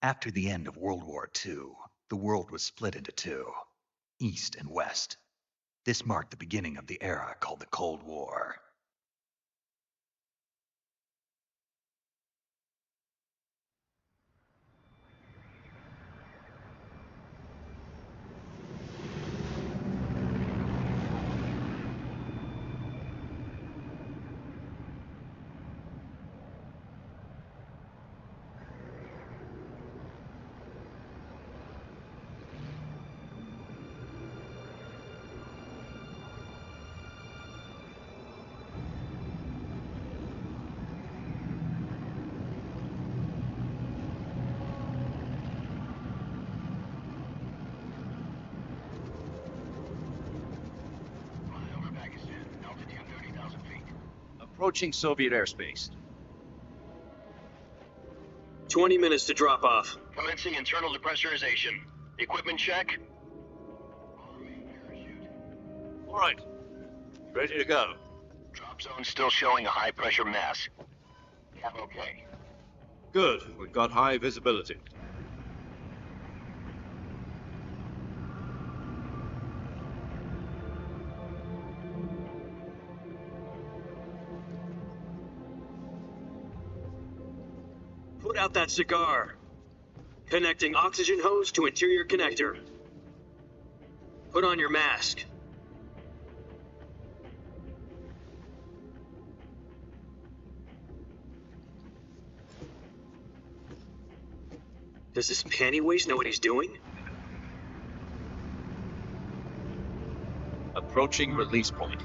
After the end of World War II, the world was split into two, East and West. This marked the beginning of the era called the Cold War. Approaching Soviet airspace. 20 minutes to drop off. Commencing internal depressurization. Equipment check. All right. Ready to go. Drop zone still showing a high pressure mass. Yeah, okay. Good. We've got high visibility. Put out that cigar. Connecting oxygen hose to interior connector. Put on your mask. Does this pantywaist know what he's doing? Approaching release point.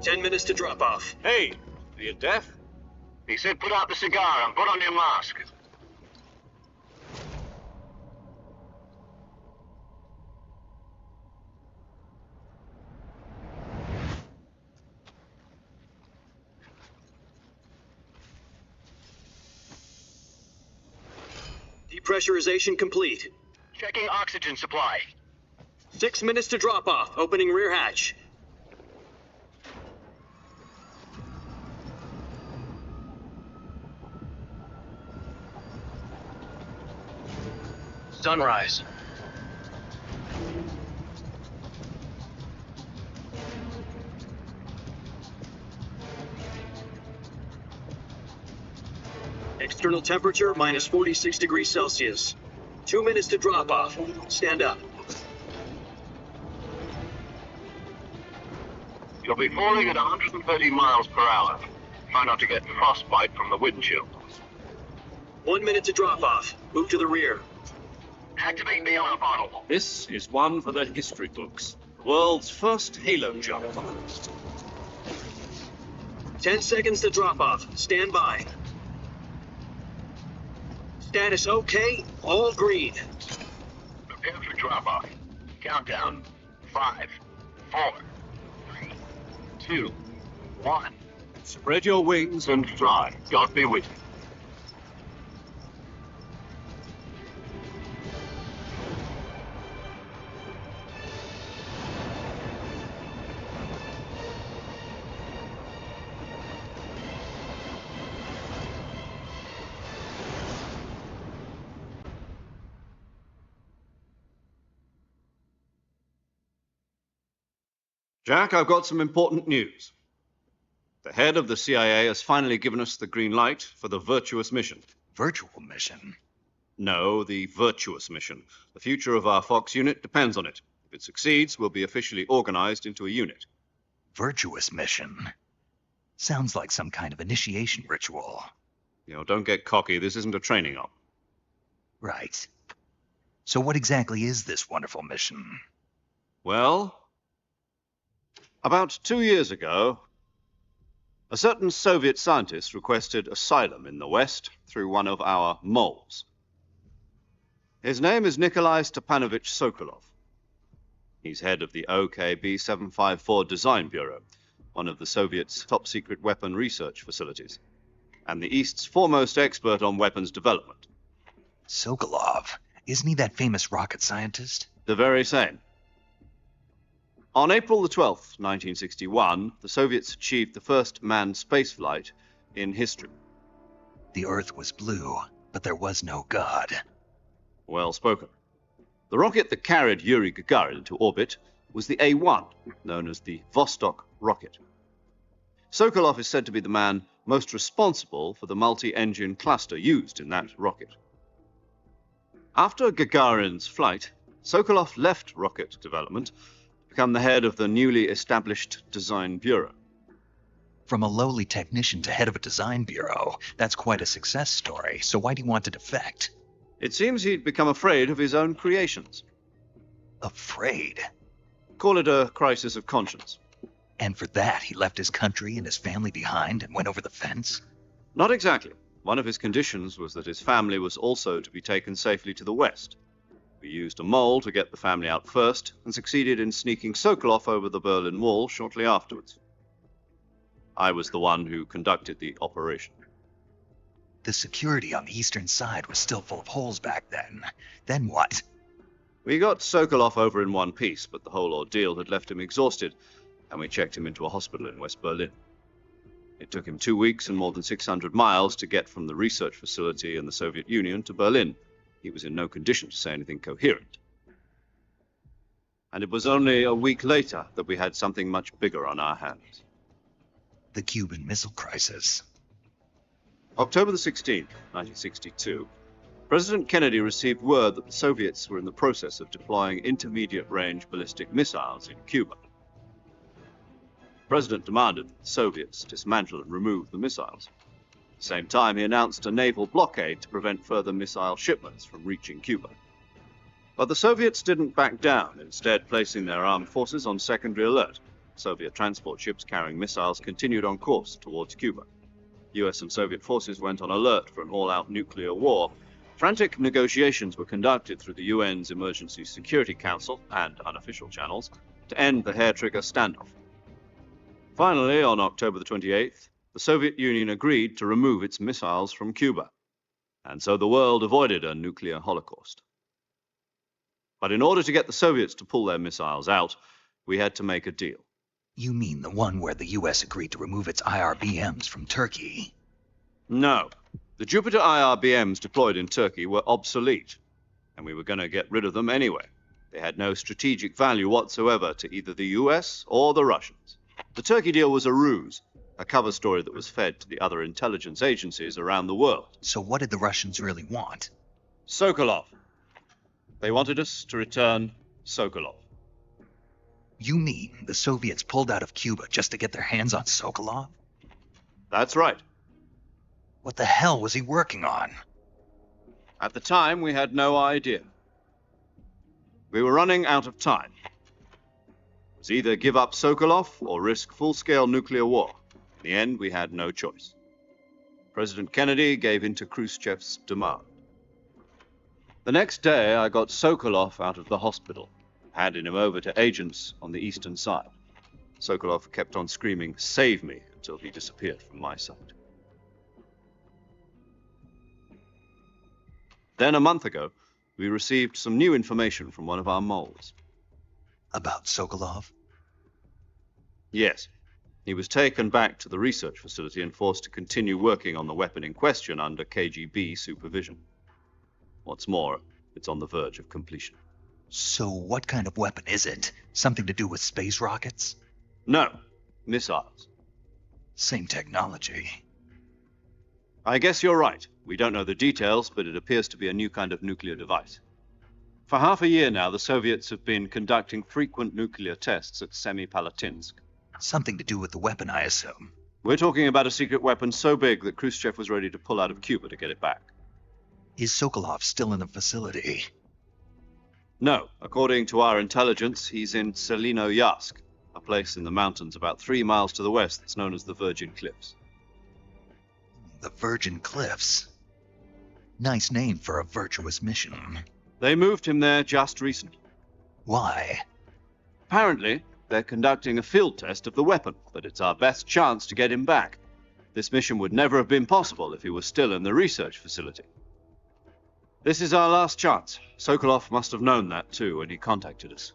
10 minutes to drop off. Hey, are you deaf? He said put out the cigar and put on your mask. Depressurization complete. Checking oxygen supply. 6 minutes to drop off. Opening rear hatch. Sunrise. External temperature minus 46 degrees Celsius. 2 minutes to drop off. Stand up. You'll be falling at 130 miles per hour. Try not to get frostbite from the wind chill. 1 minute to drop off. Move to the rear. Activate the alarm bottle. This is one for the history books. World's first halo jump. 10 seconds to drop off. Stand by. Status okay. All green. Prepare for drop-off. Countdown. 5, 4, 3, 2, 1. Spread your wings and And fly. God be with you. Jack, I've got some important news. The head of the CIA has finally given us the green light for the virtuous mission. Virtual mission? No, the virtuous mission. The future of our Fox unit depends on it. If it succeeds, we'll be officially organized into a unit. Virtuous mission? Sounds like some kind of initiation ritual. Don't get cocky. This isn't a training op. Right. So what exactly is this wonderful mission? Well, about 2 years ago, a certain Soviet scientist requested asylum in the West through one of our moles. His name is Nikolai Stepanovich Sokolov. He's head of the OKB 754 Design Bureau, one of the Soviets' top-secret weapon research facilities, and the East's foremost expert on weapons development. Sokolov? Isn't he that famous rocket scientist? The very same. On April the 12th, 1961, the Soviets achieved the first manned spaceflight in history. The Earth was blue, but there was no God. Well spoken. The rocket that carried Yuri Gagarin to orbit was the A-1, known as the Vostok rocket. Sokolov is said to be the man most responsible for the multi-engine cluster used in that rocket. After Gagarin's flight, Sokolov left rocket development to become the head of the newly established Design Bureau. From a lowly technician to head of a design bureau, that's quite a success story, so why do you want to defect? It seems he'd become afraid of his own creations. Afraid? Call it a crisis of conscience. And for that, he left his country and his family behind and went over the fence? Not exactly. One of his conditions was that his family was also to be taken safely to the west. We used a mole to get the family out first, and succeeded in sneaking Sokolov over the Berlin Wall shortly afterwards. I was the one who conducted the operation. The security on the eastern side was still full of holes back then. Then what? We got Sokolov over in one piece, but the whole ordeal had left him exhausted, and we checked him into a hospital in West Berlin. It took him 2 weeks and more than 600 miles to get from the research facility in the Soviet Union to Berlin. He was in no condition to say anything coherent. And it was only a week later that we had something much bigger on our hands. The Cuban Missile Crisis. October the 16th, 1962, President Kennedy received word that the Soviets were in the process of deploying intermediate-range ballistic missiles in Cuba. The President demanded that the Soviets dismantle and remove the missiles. At the same time, he announced a naval blockade to prevent further missile shipments from reaching Cuba. But the Soviets didn't back down, instead placing their armed forces on secondary alert. Soviet transport ships carrying missiles continued on course towards Cuba. US and Soviet forces went on alert for an all-out nuclear war. Frantic negotiations were conducted through the UN's Emergency Security Council and unofficial channels to end the hair-trigger standoff. Finally, on October the 28th, the Soviet Union agreed to remove its missiles from Cuba, and so the world avoided a nuclear holocaust. But in order to get the Soviets to pull their missiles out, we had to make a deal. You mean the one where the US agreed to remove its IRBMs from Turkey? No. The Jupiter IRBMs deployed in Turkey were obsolete, and we were going to get rid of them anyway. They had no strategic value whatsoever to either the US or the Russians. The Turkey deal was a ruse, a cover story that was fed to the other intelligence agencies around the world. So what did the Russians really want? Sokolov. They wanted us to return Sokolov. You mean the Soviets pulled out of Cuba just to get their hands on Sokolov? That's right. What the hell was he working on? At the time, we had no idea. We were running out of time. It was either give up Sokolov or risk full-scale nuclear war. In the end, we had no choice. President Kennedy gave in to Khrushchev's demand. The next day, I got Sokolov out of the hospital, handed him over to agents on the eastern side. Sokolov kept on screaming, "Save me," until he disappeared from my sight. Then, a month ago, we received some new information from one of our moles. About Sokolov? Yes. He was taken back to the research facility and forced to continue working on the weapon in question under KGB supervision. What's more, it's on the verge of completion. So what kind of weapon is it? Something to do with space rockets? No, missiles. Same technology. I guess you're right. We don't know the details, but it appears to be a new kind of nuclear device. For half a year now, the Soviets have been conducting frequent nuclear tests at Semipalatinsk. Something to do with the weapon, I assume. We're talking about a secret weapon so big that Khrushchev was ready to pull out of Cuba to get it back. Is Sokolov still in the facility? No. According to our intelligence, he's in Selino-Yarsk, a place in the mountains about 3 miles to the west that's known as the Virgin Cliffs. The Virgin Cliffs? Nice name for a virtuous mission. They moved him there just recently. Why? Apparently, they're conducting a field test of the weapon, but it's our best chance to get him back. This mission would never have been possible if he was still in the research facility. This is our last chance. Sokolov must have known that too when he contacted us.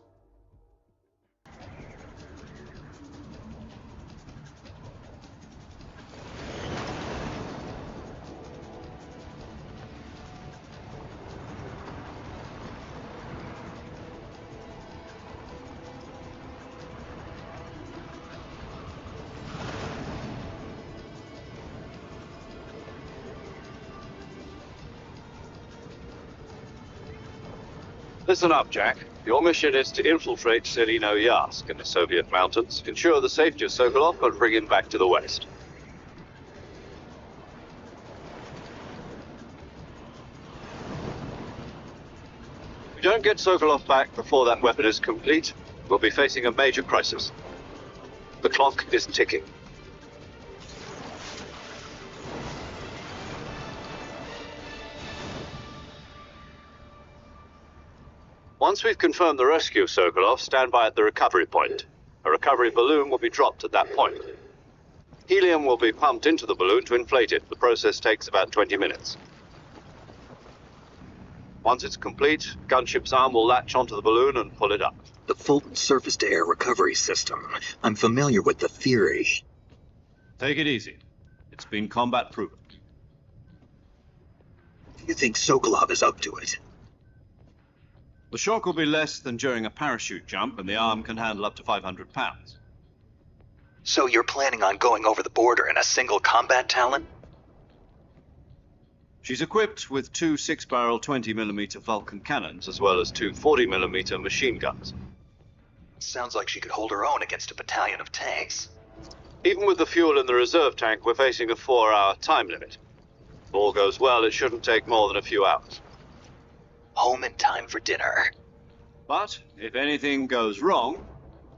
Listen up, Jack. Your mission is to infiltrate Selino-Yask in the Soviet mountains, ensure the safety of Sokolov, and bring him back to the West. If we don't get Sokolov back before that weapon is complete, we'll be facing a major crisis. The clock is ticking. Once we've confirmed the rescue of Sokolov, stand by at the recovery point. A recovery balloon will be dropped at that point. Helium will be pumped into the balloon to inflate it. The process takes about 20 minutes. Once it's complete, gunship's arm will latch onto the balloon and pull it up. The Fulton surface-to-air recovery system. I'm familiar with the theory. Take it easy. It's been combat proven. Do you think Sokolov is up to it? The shock will be less than during a parachute jump, and the arm can handle up to 500 pounds. So you're planning on going over the border in a single combat talon? She's equipped with two 6-barrel 20mm Vulcan cannons, as well as two 40mm machine guns. Sounds like she could hold her own against a battalion of tanks. Even with the fuel in the reserve tank, we're facing a 4-hour time limit. If all goes well, it shouldn't take more than a few hours. Home in time for dinner. But if anything goes wrong,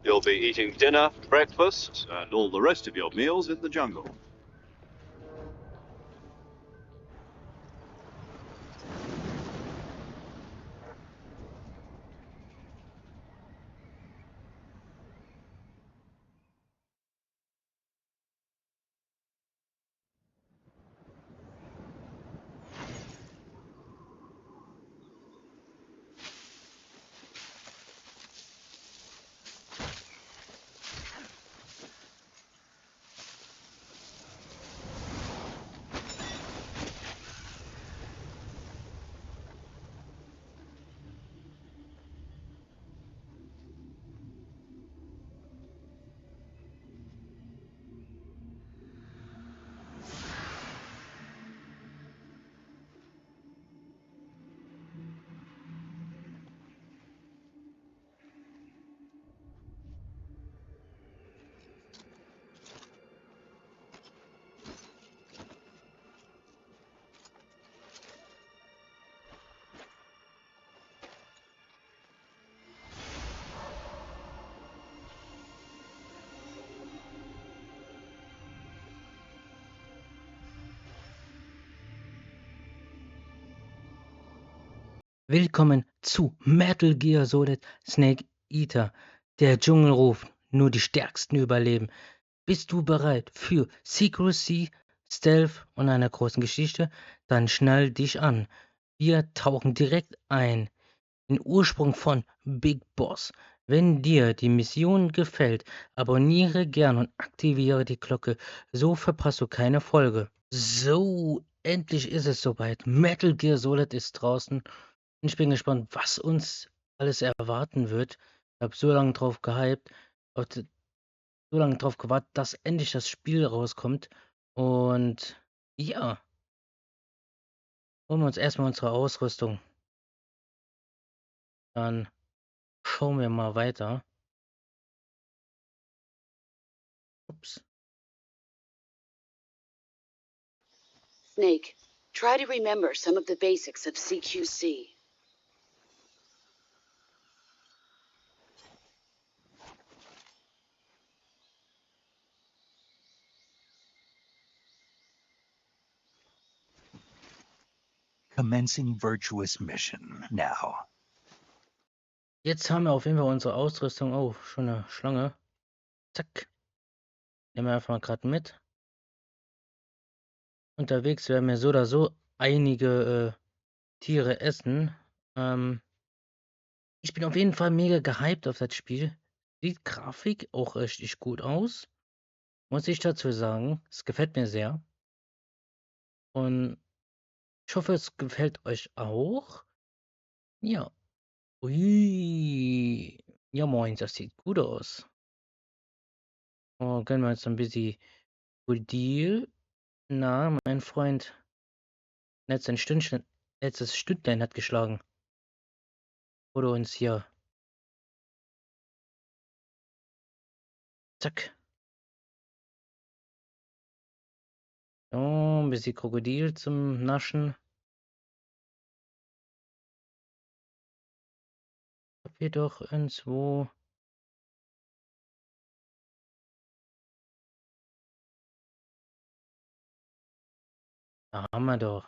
you'll be eating dinner, breakfast, and all the rest of your meals in the jungle. Willkommen zu Metal Gear Solid Snake Eater. Der Dschungel ruft, nur die Stärksten überleben. Bist du bereit für Secrecy, Stealth und einer großen Geschichte? Dann schnall dich an. Wir tauchen direkt ein. Den Ursprung von Big Boss. Wenn dir die Mission gefällt, abonniere gern und aktiviere die Glocke. So verpasst du keine Folge. So, endlich ist es soweit. Metal Gear Solid ist draußen. Ich bin gespannt, was uns alles erwarten wird. Ich habe so lange drauf gehypt, so lange drauf gewartet, dass endlich das Spiel rauskommt. Und ja, holen wir uns erstmal unsere Ausrüstung. Dann schauen wir mal weiter. Ups. Snake, try to remember some of the basics of CQC. Commencing virtuous mission now. Jetzt haben wir auf jeden Fall unsere Ausrüstung. Oh, schon eine Schlange. Zack. Nehmen wir einfach mal gerade mit. Unterwegs werden wir so oder so einige Tiere essen. Ich bin auf jeden Fall mega gehypt auf das Spiel. Sieht Grafik auch richtig gut aus. Muss ich dazu sagen. Es gefällt mir sehr. Und ich hoffe, es gefällt euch auch. Ja. Ui. Ja moin, das sieht gut aus. Oh, gönnen wir uns ein bisschen Good Deal. Na, mein Freund. Letztes Stündlein hat geschlagen. Oder uns hier. Zack. So, ein bisschen Krokodil zum Naschen. Hab hier doch irgendwo. Da haben wir doch.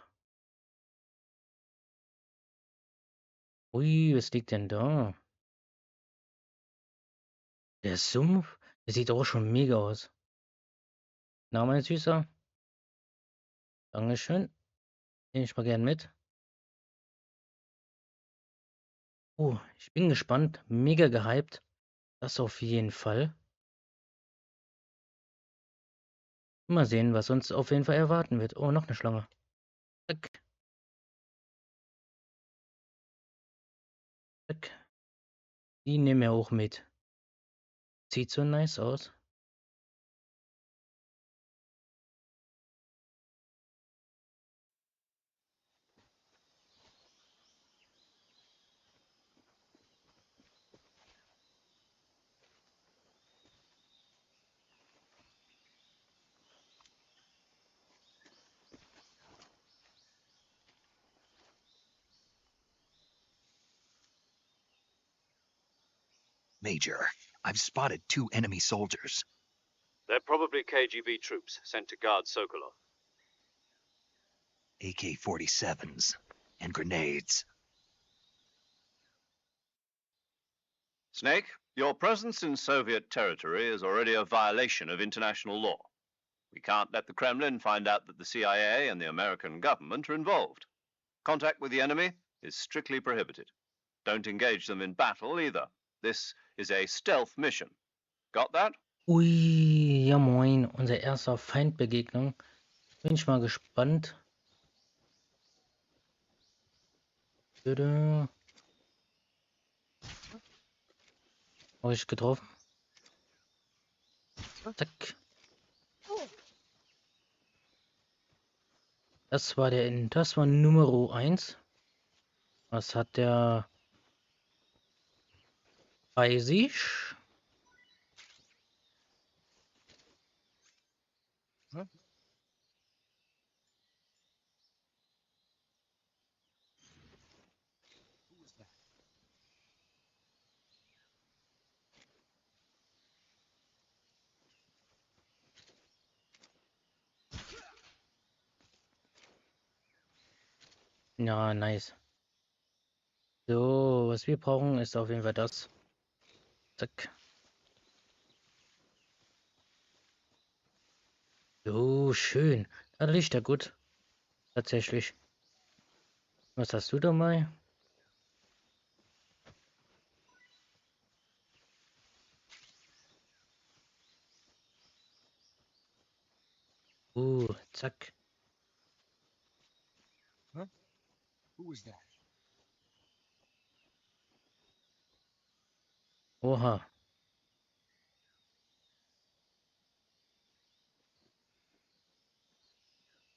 Ui, was liegt denn da? Der Sumpf? Der sieht auch schon mega aus. Na, mein Süßer. Dankeschön. Nehme ich mal gern mit. Oh, ich bin gespannt. Mega gehypt. Das auf jeden Fall. Mal sehen, was uns auf jeden Fall erwarten wird. Oh, noch eine Schlange. Zack, zack. Die nehmen wir auch mit. Sieht so nice aus. Major, I've spotted 2 enemy soldiers. They're probably KGB troops sent to guard Sokolov. AK-47s and grenades. Snake, your presence in Soviet territory is already a violation of international law. We can't let the Kremlin find out that the CIA and the American government are involved. Contact with the enemy is strictly prohibited. Don't engage them in battle either. This is a stealth mission. Got that? Ui, ja moin. Unser erster Feindbegegnung. Bin ich mal gespannt. Habe ich getroffen? Zack. Das war Nummer 1. Was hat der bei sich? Ja, nice. So, was wir brauchen, ist auf jeden Fall das. Zack. So, schön. Da liegt er gut. Tatsächlich. Was hast du dabei? Zack. Oha.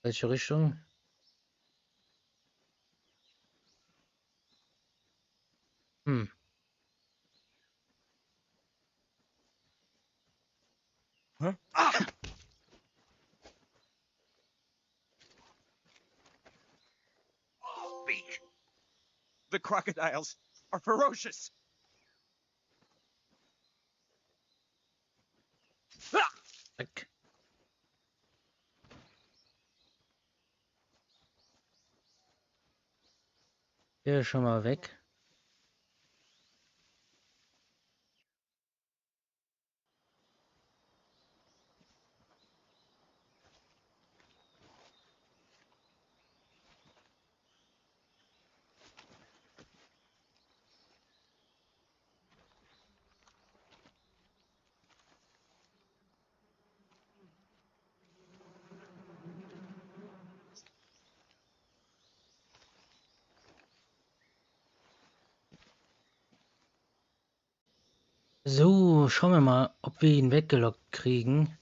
Welche Richtung? Hm. Speak. The crocodiles are ferocious. Zack. Der ist schon mal weg. So, schauen wir mal, ob wir ihn weggelockt kriegen.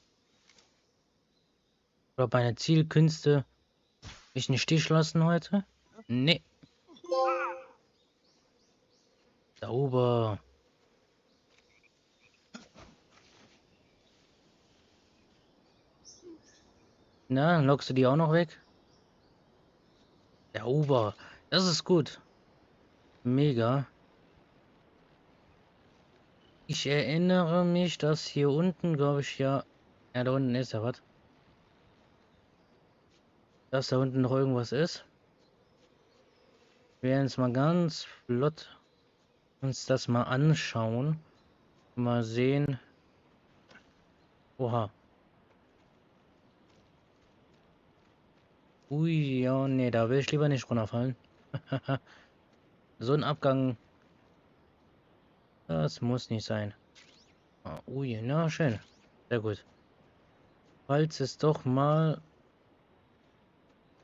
Oder meine Zielkünste mich nicht stich lassen heute. Nee. Sauber. Na, lockst du die auch noch weg? Sauber. Das ist gut. Mega. Ich erinnere mich, dass hier unten, glaube ich, ja... Ja, da unten ist ja was. Dass da unten noch irgendwas ist. Wir werden jetzt mal ganz flott uns das mal anschauen. Mal sehen. Oha. Ui, ja, nee, da will ich lieber nicht runterfallen. So ein Abgang, das muss nicht sein. Ah, ui, na schön. Sehr gut. Falls es doch mal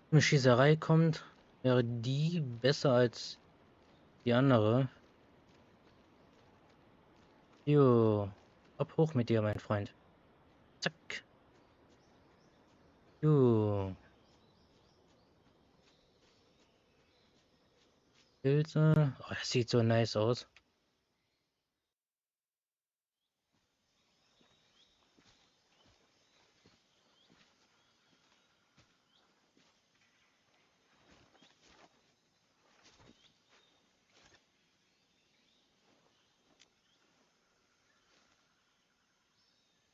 eine Schießerei kommt, wäre die besser als die andere. Jo. Ab hoch mit dir, mein Freund. Zack. Jo. Pilze. Oh, das sieht so nice aus.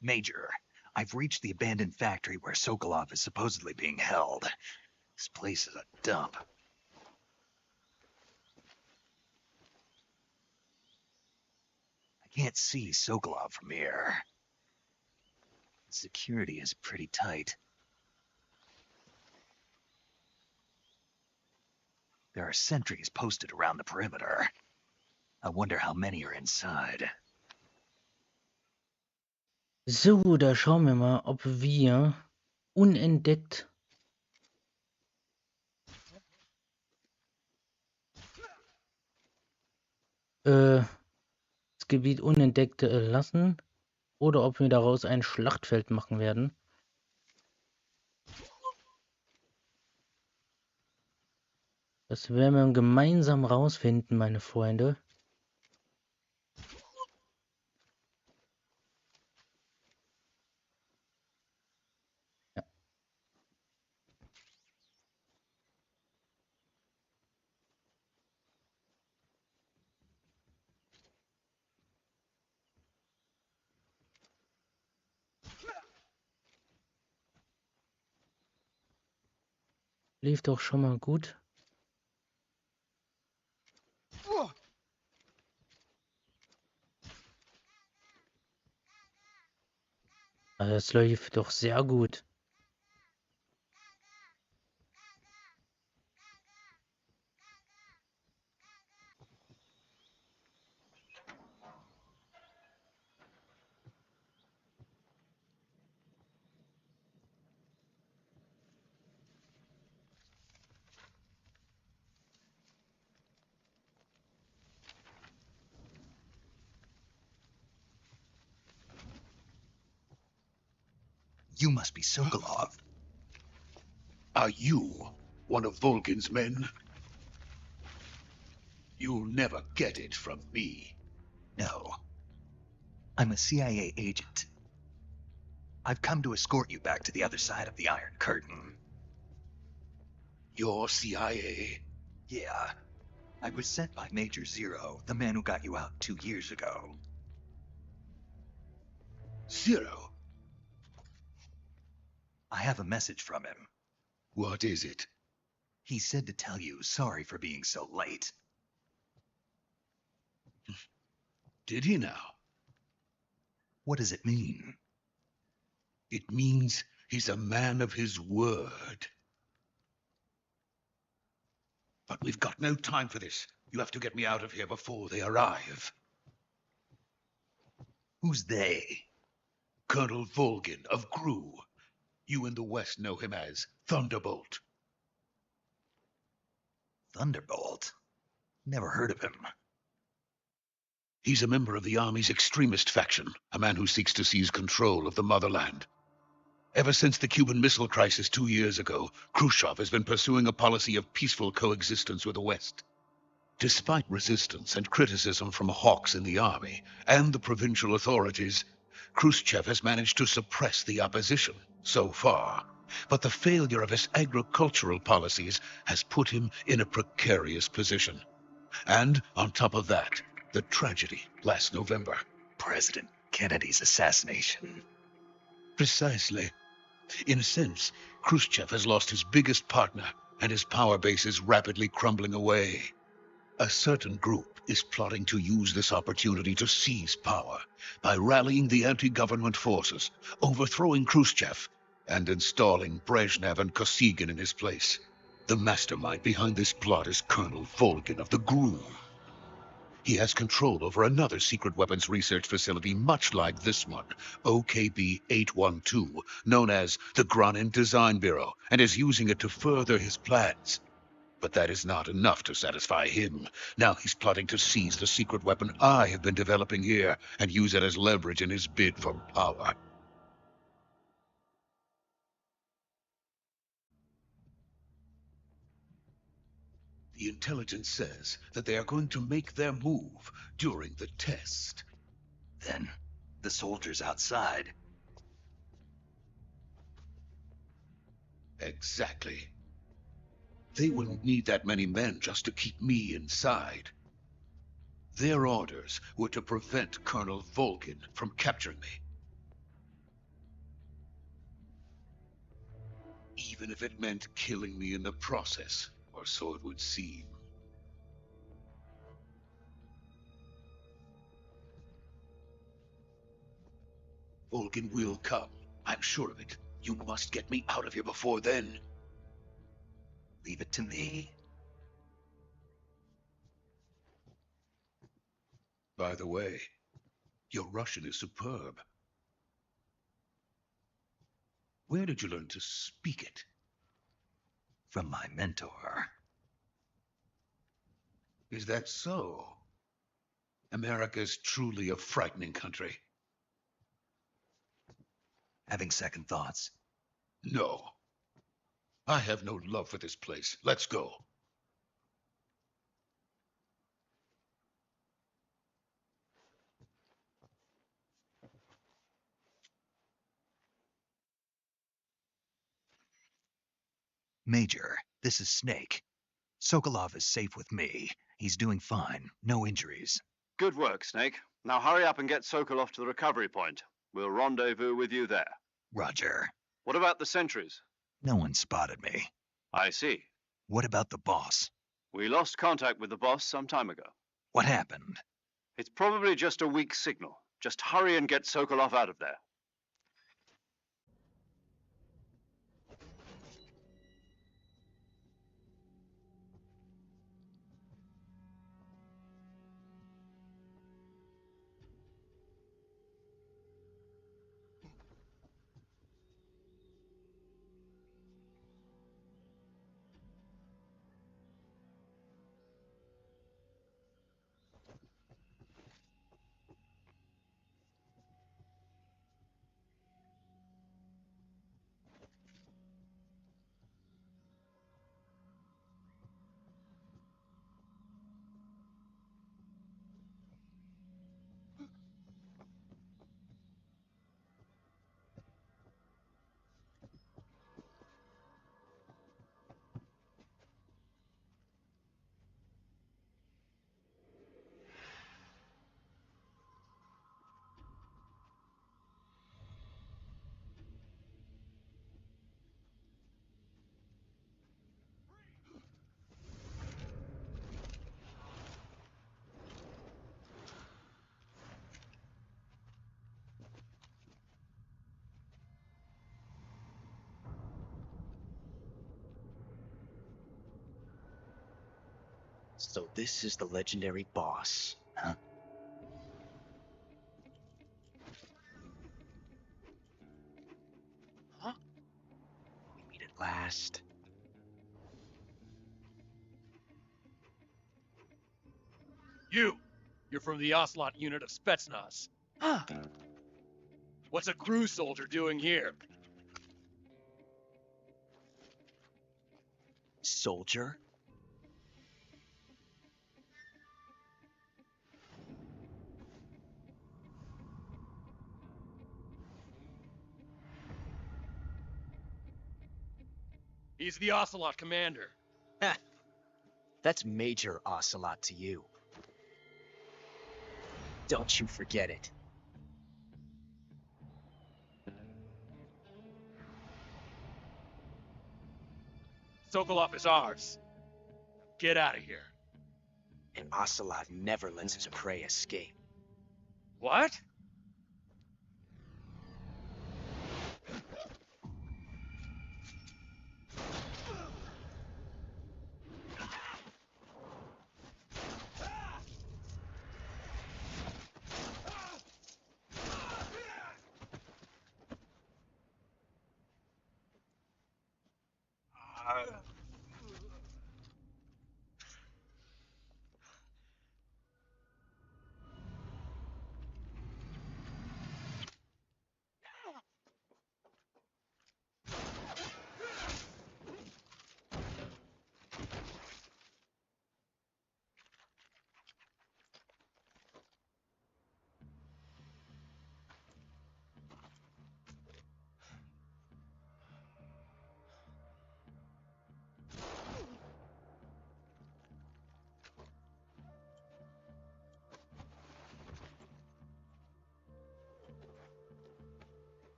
Major, I've reached the abandoned factory where Sokolov is supposedly being held. This place is a dump. I can't see Sokolov from here. Security is pretty tight. There are sentries posted around the perimeter. I wonder how many are inside. So, da schauen wir mal, ob wir unentdeckt das Gebiet unentdeckt lassen oder ob wir daraus ein Schlachtfeld machen werden. Das werden wir gemeinsam rausfinden, meine Freunde. Ja. Lief doch schon mal gut. Also das läuft doch sehr gut. You must be Sokolov. Are you one of Volgin's men? You'll never get it from me. No. I'm a CIA agent. I've come to escort you back to the other side of the Iron Curtain. You're CIA? Yeah. I was sent by Major Zero, the man who got you out 2 years ago. Zero? I have a message from him. What is it? He said to tell you sorry for being so late. Did he now? What does it mean? It means he's a man of his word. But we've got no time for this. You have to get me out of here before they arrive. Who's they? Colonel Volgin of Gru. You in the West know him as Thunderbolt. Thunderbolt? Never heard of him. He's a member of the Army's extremist faction, a man who seeks to seize control of the motherland. Ever since the Cuban Missile Crisis 2 years ago, Khrushchev has been pursuing a policy of peaceful coexistence with the West. Despite resistance and criticism from hawks in the army and the provincial authorities, Khrushchev has managed to suppress the opposition so far. But the failure of his agricultural policies has put him in a precarious position. And on top of that, the tragedy last November. President Kennedy's assassination. Precisely. In a sense, Khrushchev has lost his biggest partner, and his power base is rapidly crumbling away. A certain group is plotting to use this opportunity to seize power by rallying the anti-government forces, overthrowing Khrushchev, and installing Brezhnev and Kosygin in his place. The mastermind behind this plot is Colonel Volgin of the GRU. He has control over another secret weapons research facility much like this one, OKB-812, known as the Granin Design Bureau, and is using it to further his plans. But that is not enough to satisfy him. Now he's plotting to seize the secret weapon I have been developing here and use it as leverage in his bid for power. The intelligence says that they are going to make their move during the test. Then, the soldiers outside. Exactly. They wouldn't need that many men just to keep me inside. Their orders were to prevent Colonel Volgin from capturing me. Even if it meant killing me in the process, or so it would seem. Volgin will come. I'm sure of it. You must get me out of here before then. Leave it to me. By the way, your Russian is superb. Where did you learn to speak it? From my mentor. Is that so? America's truly a frightening country. Having second thoughts? No. I have no love for this place. Let's go. Major, this is Snake. Sokolov is safe with me. He's doing fine. No injuries. Good work, Snake. Now hurry up and get Sokolov to the recovery point. We'll rendezvous with you there. Roger. What about the sentries? No one spotted me. I see. What about the boss? We lost contact with the boss some time ago. What happened? It's probably just a weak signal. Just hurry and get Sokolov out of there. So this is the legendary boss. Huh? Huh? We meet at last. You're from the Ocelot unit of Spetsnaz. Huh. What's a crew soldier doing here? Soldier? He's the Ocelot commander. Ha! That's Major Ocelot to you. Don't you forget it. Sokolov is ours. Get out of here. And Ocelot never lets his prey escape. What?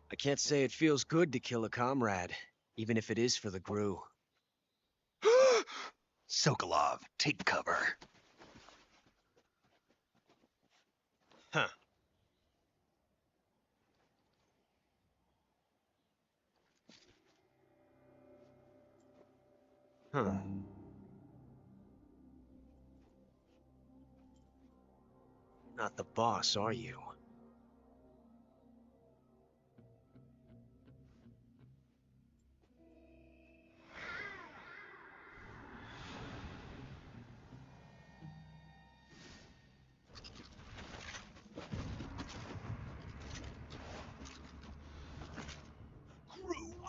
I can't say it feels good to kill a comrade, even if it is for the Gru. Sokolov, take cover. Huh. Huh. Not the boss, are you?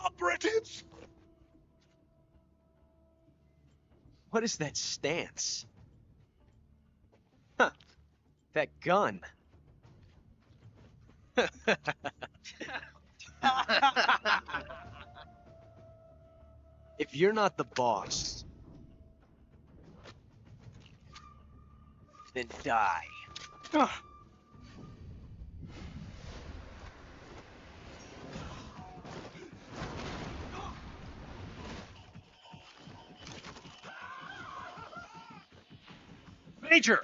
Operatives! What is that stance? Huh. That gun. If you're not the boss, then die. Major!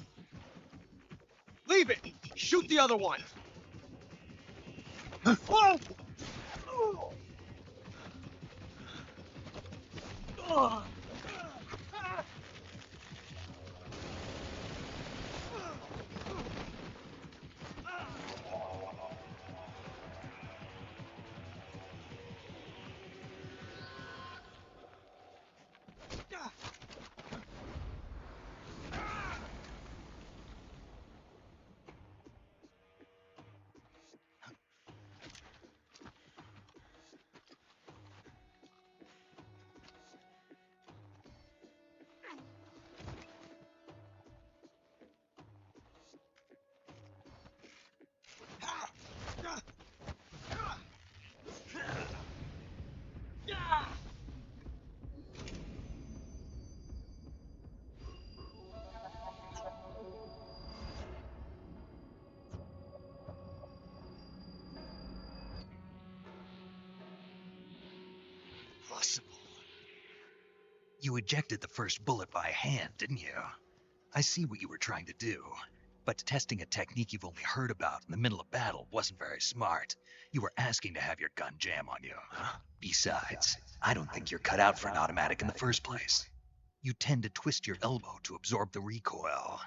Leave it! Shoot the other one! Whoa! Possible. You ejected the first bullet by hand, didn't you? I see what you were trying to do, but testing a technique you've only heard about in the middle of battle wasn't very smart. You were asking to have your gun jam on you. Besides, I don't think you're cut out for an automatic in the first place. You tend to twist your elbow to absorb the recoil.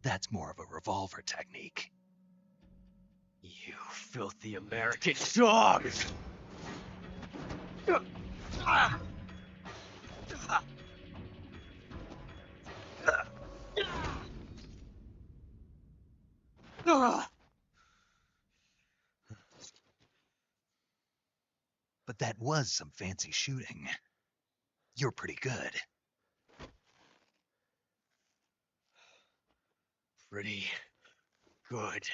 That's more of a revolver technique. You filthy American dog! But that was some fancy shooting. You're pretty good. Pretty good.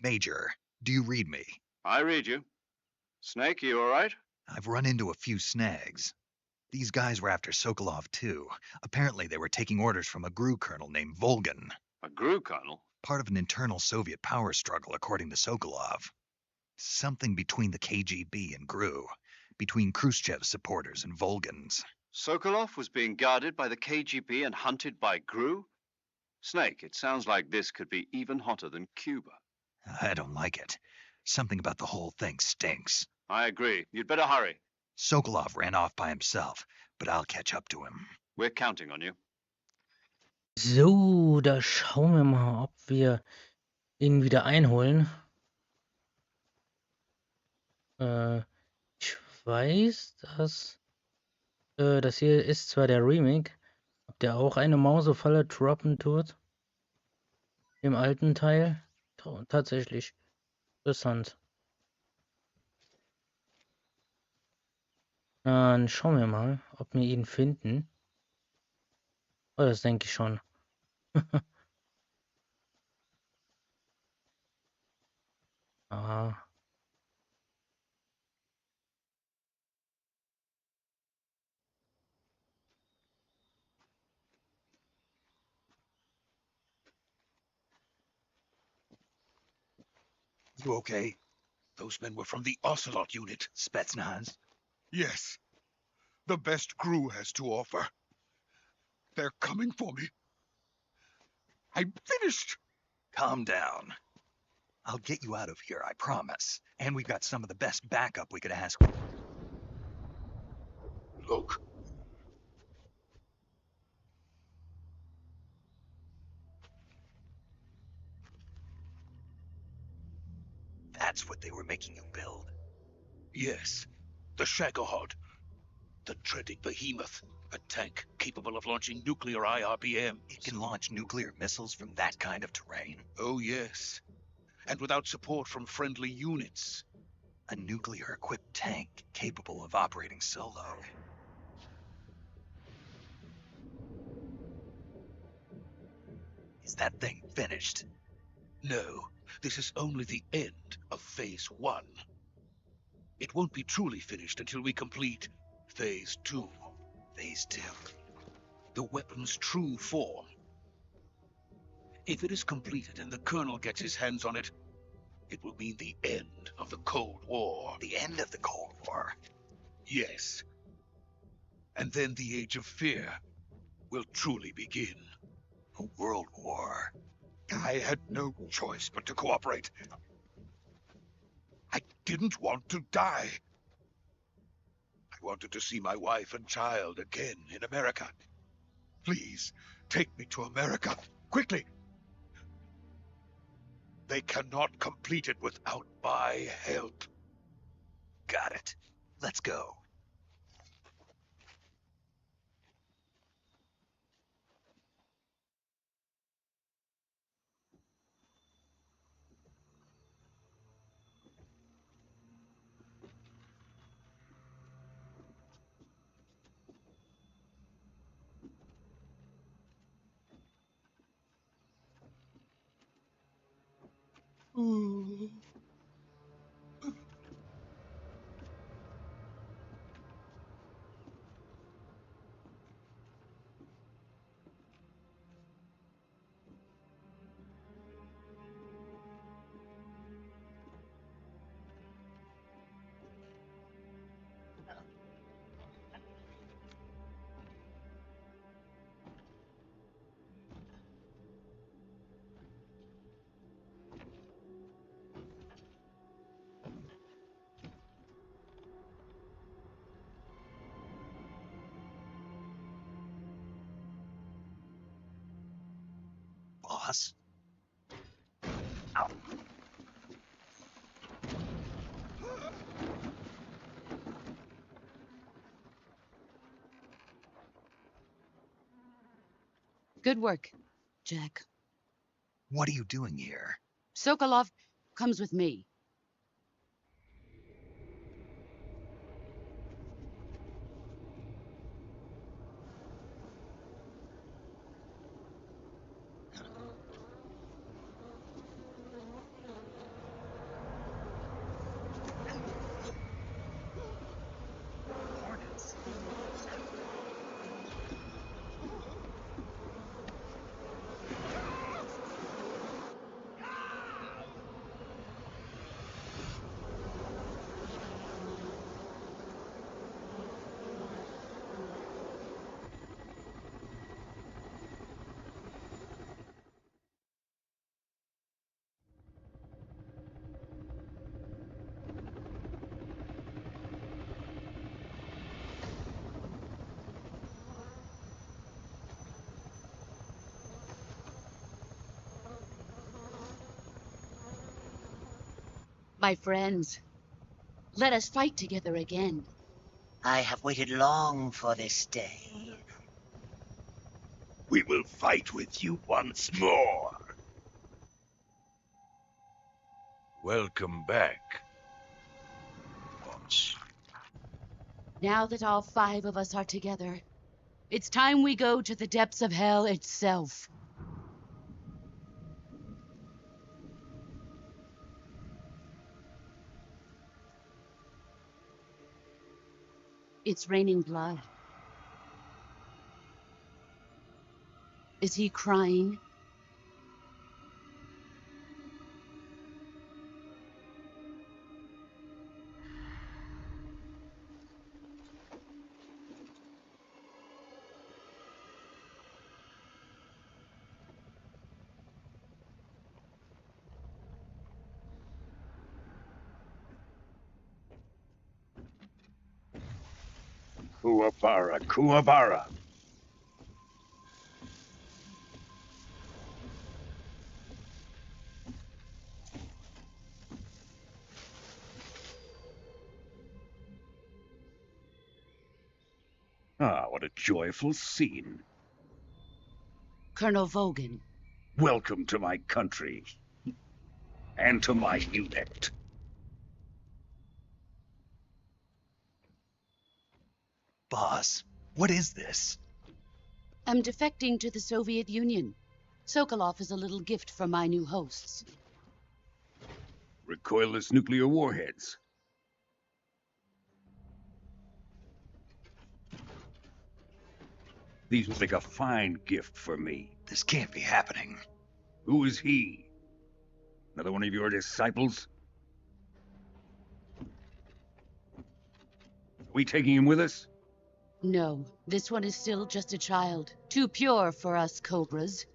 Major, do you read me? I read you. Snake, you all right? I've run into a few snags. These guys were after Sokolov too. Apparently they were taking orders from a GRU colonel named Volgan. A GRU colonel? Part of an internal Soviet power struggle, according to Sokolov. Something between the KGB and GRU. Between Khrushchev's supporters and Volgan's. Sokolov was being guarded by the KGB and hunted by GRU? Snake, it sounds like this could be even hotter than Cuba. I don't like it. Something about the whole thing stinks. I agree. You'd better hurry. Sokolov ran off by himself, but I'll catch up to him. We're counting on you. So, da schauen wir mal, ob wir ihn wieder einholen. Ich weiß, dass das hier ist zwar der Remake, ob der auch eine Mausefalle droppen tut. Im alten Teil. Tatsächlich interessant. Dann schauen wir mal, ob wir ihn finden. Oh, das denke ich schon. Ah. You okay? Those men were from the Ocelot unit. Spetsnaz? Yes. The best GRU has to offer. They're coming for me. I'm finished. Calm down. I'll get you out of here, I promise. And we've got some of the best backup we could ask. Look. That's what they were making you build. Yes. The Shagohod. The dreaded behemoth. A tank capable of launching nuclear IRBM. It can launch nuclear missiles from that kind of terrain. Oh, yes. And without support from friendly units. A nuclear-equipped tank capable of operating solo. Is that thing finished? No, this is only the end of Phase 1. It won't be truly finished until we complete Phase 2. Phase 2. The weapon's true form. If it is completed and the Colonel gets his hands on it, it will mean the end of the Cold War. The end of the Cold War? Yes. And then the Age of Fear will truly begin. A world war. I had no choice but to cooperate. I didn't want to die. I wanted to see my wife and child again in America. Please, take me to America, quickly. They cannot complete it without my help. Got it. Let's go. Boss? Ow. Good work, Jack. What are you doing here? Sokolov comes with me. My friends, let us fight together again. I have waited long for this day. We will fight with you once more. Welcome back, boss. Now that all 5 of us are together, it's time we go to the depths of hell itself. It's raining blood. Is he crying? Kuwabara, Kuwabara. Ah, what a joyful scene. Colonel Vogan. Welcome to my country. And to my unit. Boss, what is this? I'm defecting to the Soviet Union. Sokolov is a little gift for my new hosts. Recoilless nuclear warheads. These will make a fine gift for me. This can't be happening. Who is he? Another one of your disciples? Are we taking him with us? No, this one is still just a child. Too pure for us Cobras.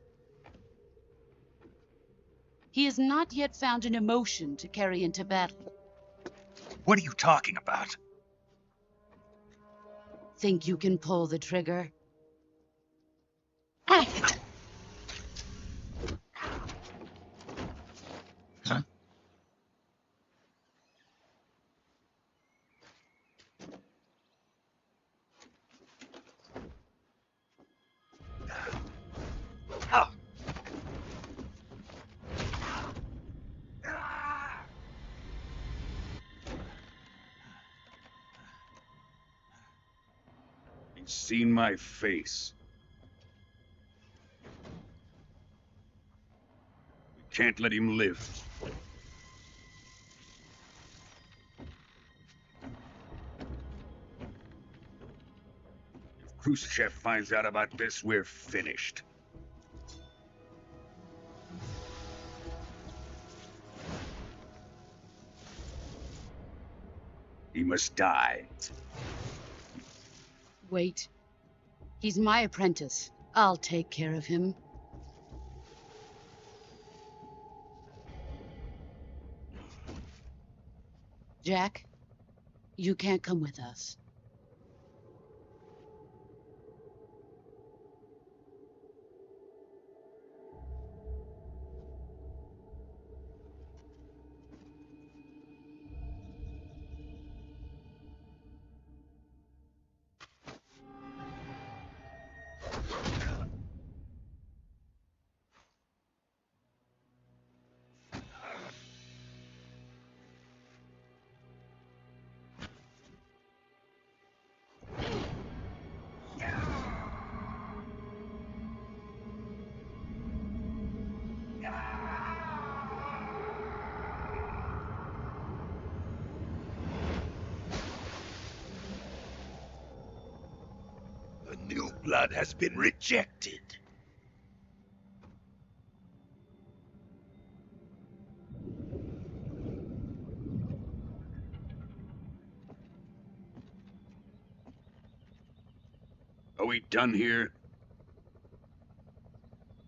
He has not yet found an emotion to carry into battle. What are you talking about? Think you can pull the trigger? Huh? Oh. He's seen my face. We can't let him live. If Khrushchev finds out about this, we're finished. He must die. Wait. He's my apprentice. I'll take care of him. Jack, you can't come with us. The new blood has been rejected. Are we done here?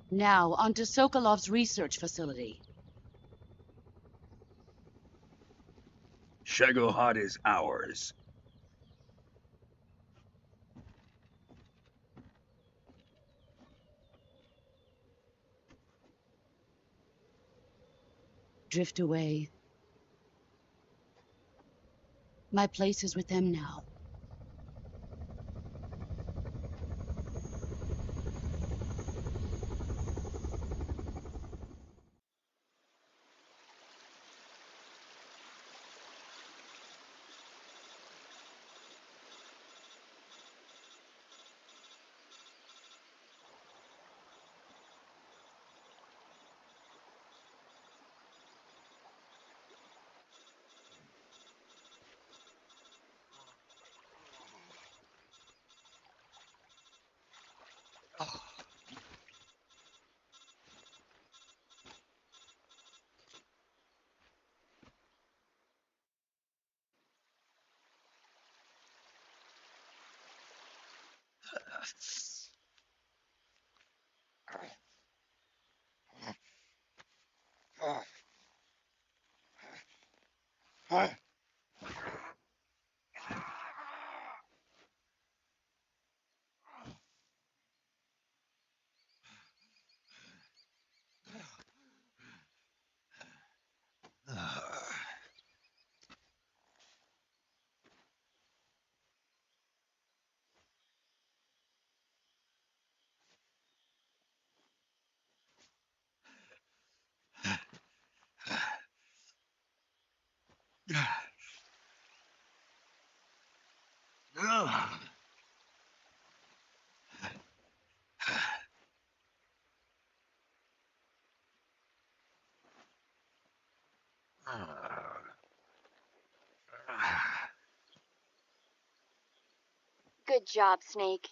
Now, onto Sokolov's research facility. Shagohod is ours. Drift away. My place is with them now. Good job, Snake.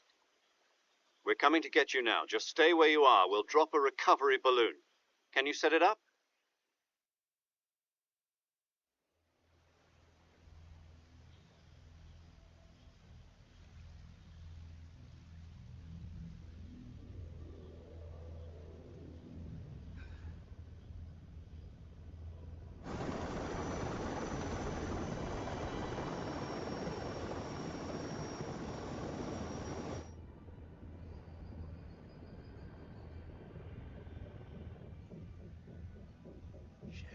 We're coming to get you now. Just stay where you are. We'll drop a recovery balloon. Can you set it up?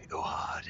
Go hard.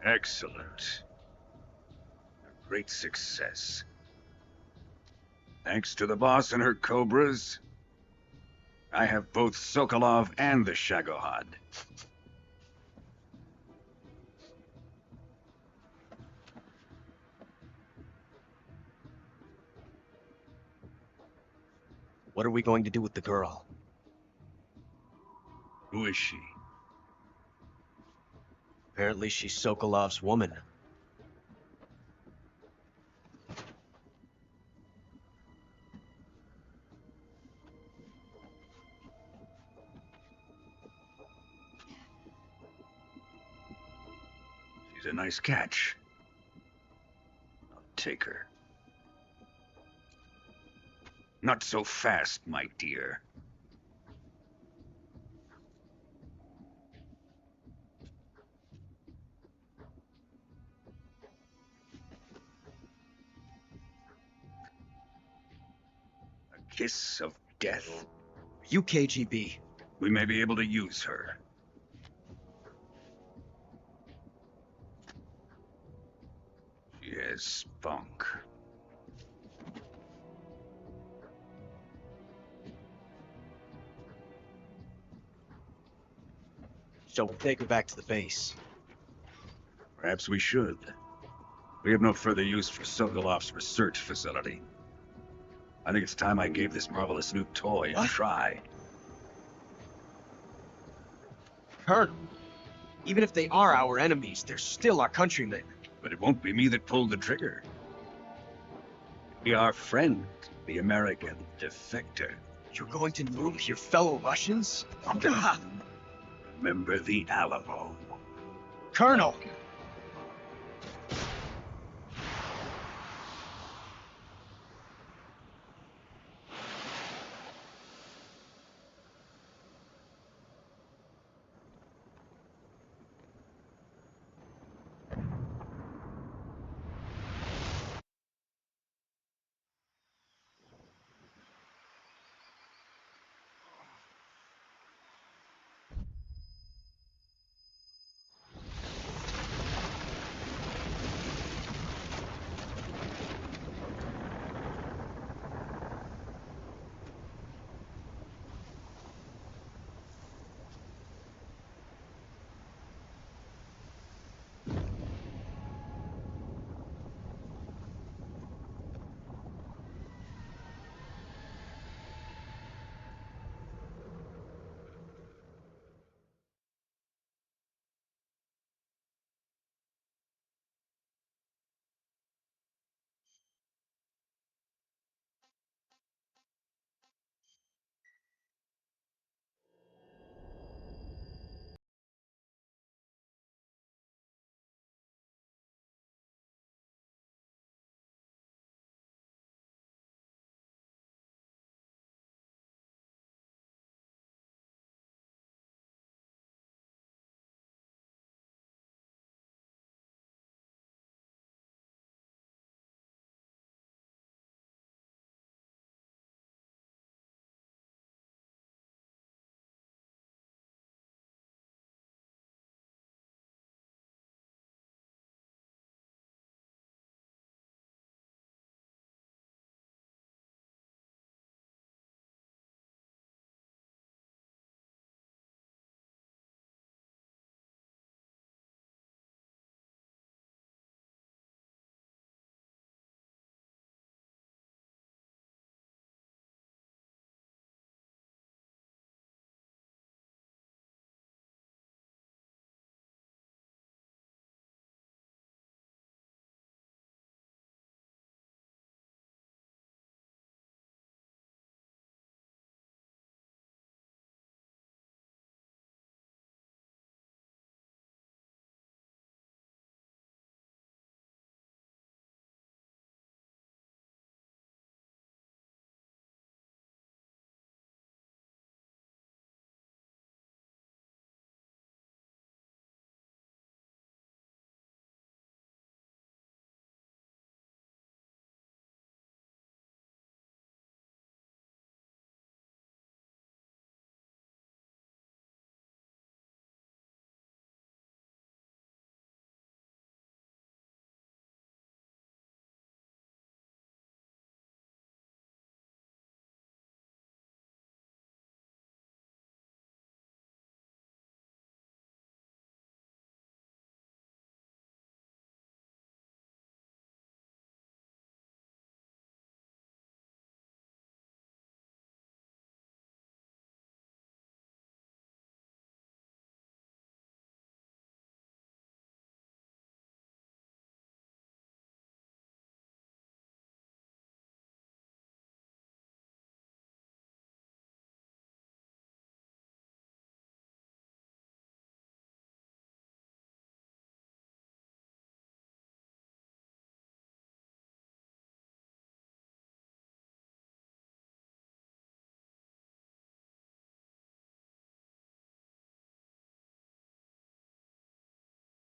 Excellent. A great success. Thanks to the boss and her cobras, I have both Sokolov and the Shagohod. What are we going to do with the girl? Who is she? Apparently she's Sokolov's woman. She's a nice catch. I'll take her. Not so fast, my dear. A kiss of death. You KGB. We may be able to use her. She has spunk. Shall we take her back to the base? Perhaps we should. We have no further use for Sokolov's research facility. I think it's time I gave this marvelous new toy a try. Colonel, even if they are our enemies, they're still our countrymen. But it won't be me that pulled the trigger. It'll be our friend, the American defector. You're going to nuke your fellow Russians? Remember the Alamo. Colonel,